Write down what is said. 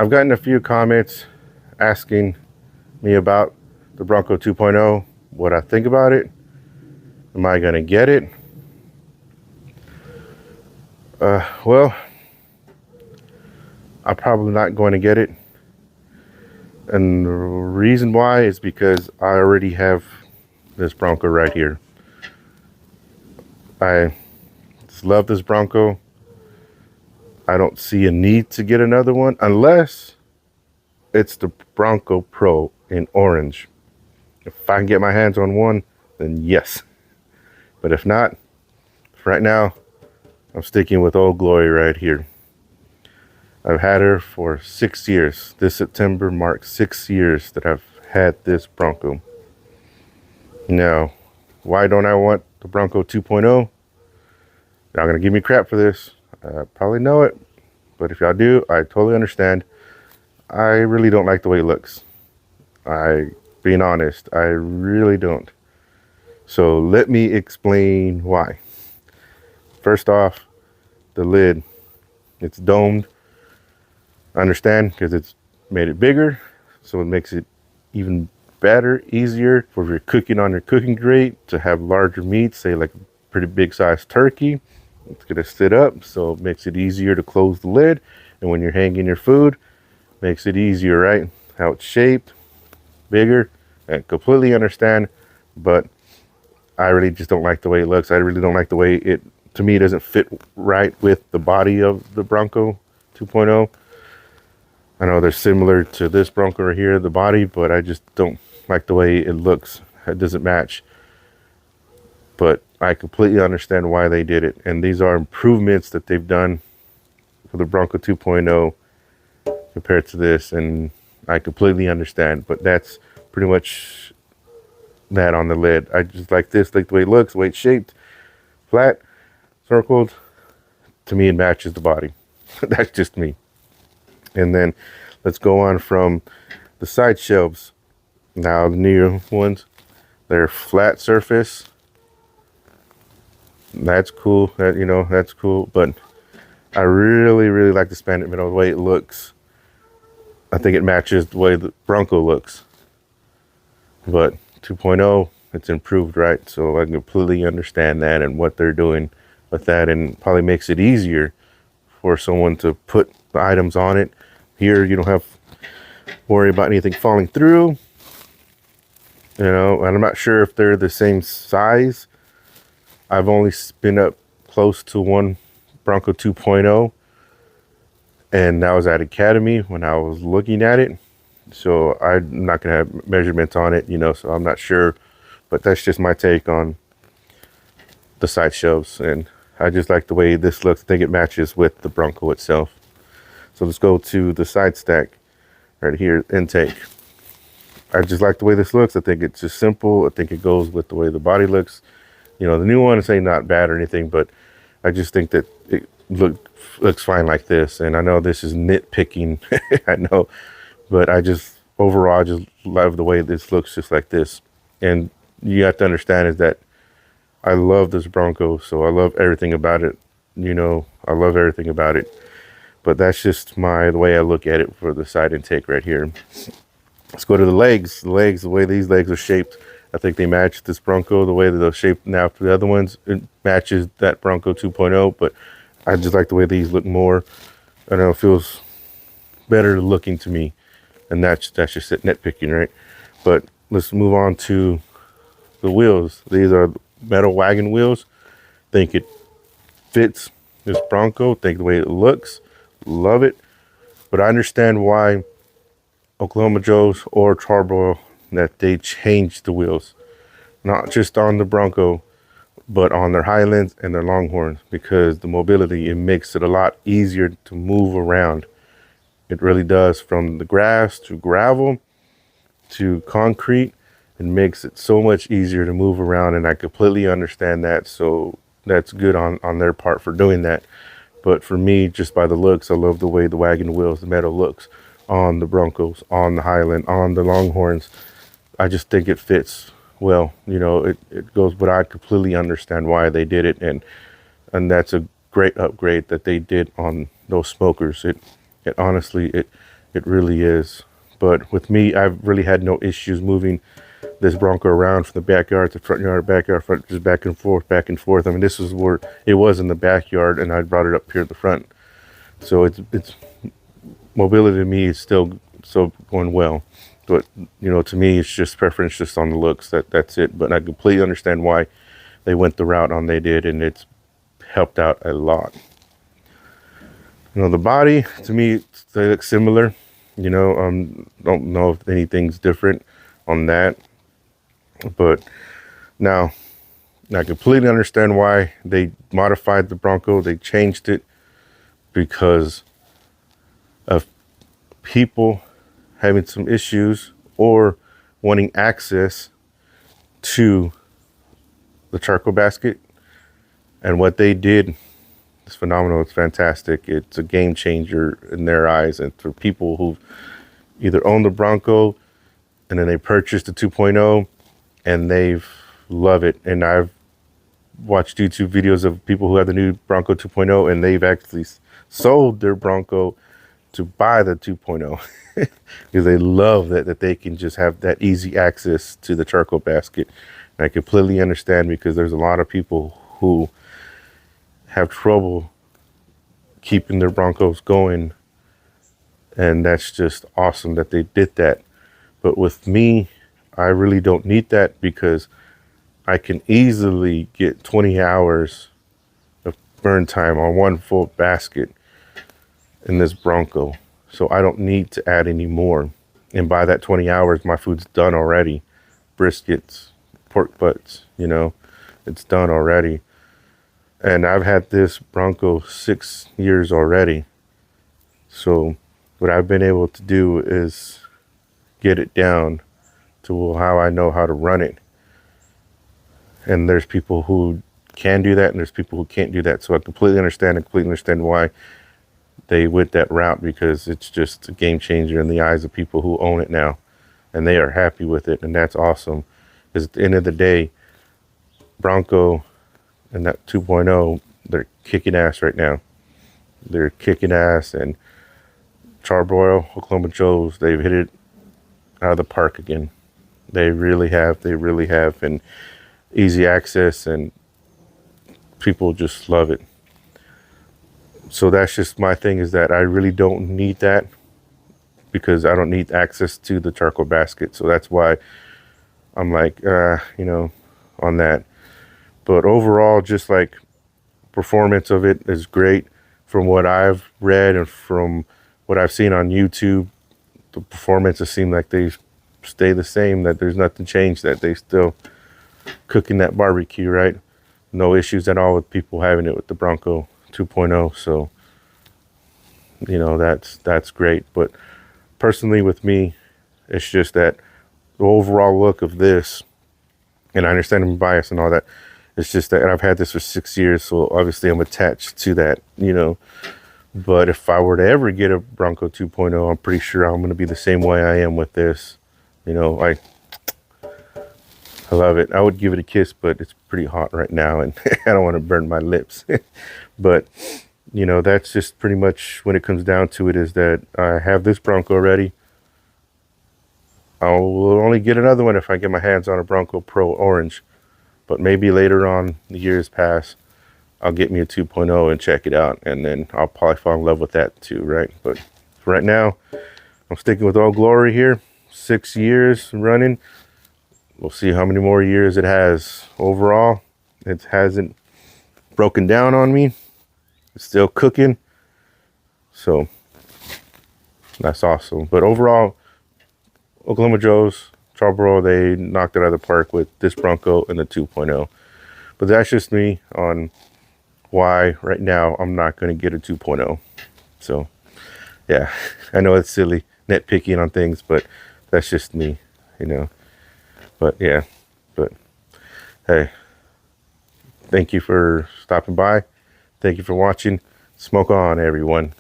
I've gotten a few comments asking me about the Bronco 2.0, what I think about it. Am I gonna get it? Well, I'm probably not going to get it. And the reason why is because I already have this Bronco right here. I just love this Bronco. I don't see a need to get another one unless it's the Bronco Pro in orange. If I can get my hands on one, then yes. But if not, for right now, I'm sticking with Old Glory right here. I've had her for 6 years. This September marks 6 years that I've had this Bronco. Now, why don't I want the Bronco 2.0? Y'all gonna give me crap for this. I probably know it, but if y'all do, I totally understand. I really don't like the way it looks. Being honest, I really don't. So let me explain why. First off, the lid, it's domed. I understand because it's made it bigger, so it makes it even better, easier for if you're cooking on your cooking grate to have larger meats, say like a pretty big sized turkey. It's gonna sit up, so it makes it easier to close the lid. And when you're hanging your food, makes it easier, right? How it's shaped, bigger, I completely understand, but I really just don't like the way it looks. I really don't like the way it, to me, it doesn't fit right with the body of the Bronco 2.0. I know they're similar to this Bronco right here, the body, but I just don't like the way it looks. It doesn't match. But I completely understand why they did it. And these are improvements that they've done for the Bronco 2.0 compared to this. And I completely understand. But that's pretty much that on the lid. I just like this, like the way it looks, the way it's shaped, flat, circled. To me, it matches the body. That's just me. And then let's go on from the side shelves. Now the new ones, they're flat surface. That's cool. That's cool. But I really like the span middle, the way it looks. I think it matches the way the Bronco looks. But 2.0, it's improved, right? So I completely understand that and what they're doing with that, and probably makes it easier for someone to put the items on it. Here you don't have to worry about anything falling through, and I'm not sure if they're the same size. I've only been up close to one Bronco 2.0, and that was at Academy when I was looking at it, so I'm not gonna have measurements on it, so I'm not sure, but that's just my take on the side shelves. And I just like the way this looks. I think it matches with the Bronco itself. So let's go to the side stack right here, intake. I just like the way this looks. I think it's just simple. I think it goes with the way the body looks. The new one is not bad or anything, but I just think that it looks fine like this. And I know this is nitpicking, I know, but I just overall just love the way this looks just like this. And you have to understand is that I love this Bronco, so I love everything about it. I love everything about it. But that's just the way I look at it for the side intake right here. Let's go to the legs. The way these legs are shaped, I think they match this Bronco. The way that they're shaped now for the other ones, it matches that Bronco 2.0, but I just like the way these look more. I don't know, it feels better looking to me. And that's just it, nitpicking, right? But let's move on to the wheels. These are metal wagon wheels. Think it fits this Bronco. Think the way it looks. Love it. But I understand why Oklahoma Joe's or Charbroil, that they changed the wheels, not just on the Bronco, but on their Highlands and their Longhorns, because the mobility, it makes it a lot easier to move around. It really does, from the grass to gravel to concrete. It makes it so much easier to move around, and I completely understand that. So that's good on their part for doing that. But for me, just by the looks, I love the way the wagon wheels, the metal looks on the Broncos, on the Highland, on the Longhorns. I just think it fits well. It goes, but I completely understand why they did it. And that's a great upgrade that they did on those smokers. It honestly, It really is. But with me, I've really had no issues moving this Bronco around from the backyard to front yard, backyard, front, just back and forth, back and forth. I mean, this is where it was in the backyard, and I brought it up here at the front. So it's mobility to me is still going well. But to me, it's just preference, just on the looks. That's it. But I completely understand why they went the route on they did, and it's helped out a lot. The body, to me, they look similar. Don't know if anything's different on that. But now I completely understand why they modified the Bronco. They changed it because of people having some issues or wanting access to the charcoal basket. And what they did is phenomenal. It's fantastic. It's a game changer in their eyes. And for people who either own the Bronco and then they purchased the 2.0 and they've love it. And I've watched YouTube videos of people who have the new Bronco 2.0 and they've actually sold their Bronco to buy the 2.0 because they love that they can just have that easy access to the charcoal basket. And I completely understand, because there's a lot of people who have trouble keeping their Broncos going, and that's just awesome that they did that. But with me, I really don't need that, because I can easily get 20 hours of burn time on one full basket in this Bronco. So I don't need to add any more. And by that 20 hours, my food's done already. Briskets, pork butts, it's done already. And I've had this Bronco 6 years already. So what I've been able to do is get it down to how I know how to run it. And there's people who can do that, and there's people who can't do that. So I completely understand why they went that route, because it's just a game changer in the eyes of people who own it now, and they are happy with it. And that's awesome, because at the end of the day, Bronco and that 2.0, they're kicking ass right now. They're kicking ass. And Charbroil, Oklahoma Joe's, they've hit it out of the park again. They really have. And easy access, and people just love it. So that's just my thing, is that I really don't need that, because I don't need access to the charcoal basket. So that's why I'm like, on that. But overall, just like performance of it is great. From what I've read and from what I've seen on YouTube, the performances seem like they stay the same, that there's nothing changed, that they still cooking that barbecue, right? No issues at all with people having it with the Bronco 2.0. So that's great. But personally, with me, it's just that the overall look of this, and I understand I'm biased and all that, it's just that I've had this for 6 years, so obviously I'm attached to that, But if I were to ever get a Bronco 2.0, I'm pretty sure I'm going to be the same way I am with this. I love it. I would give it a kiss, but it's pretty hot right now, and I don't want to burn my lips. But, that's just pretty much when it comes down to it, is that I have this Bronco already. I will only get another one if I get my hands on a Bronco Pro Orange. But maybe later on, the years pass, I'll get me a 2.0 and check it out, and then I'll probably fall in love with that too, right? But for right now, I'm sticking with Old Glory here. 6 years running. We'll see how many more years it has. Overall, it hasn't broken down on me. It's still cooking. So that's awesome. But overall, Oklahoma Joe's, Charbroil, they knocked it out of the park with this Bronco and the 2.0. But that's just me on why right now I'm not going to get a 2.0. So yeah, I know it's silly nitpicking on things, but that's just me, But yeah, but hey, thank you for stopping by. Thank you for watching. Smoke on, everyone.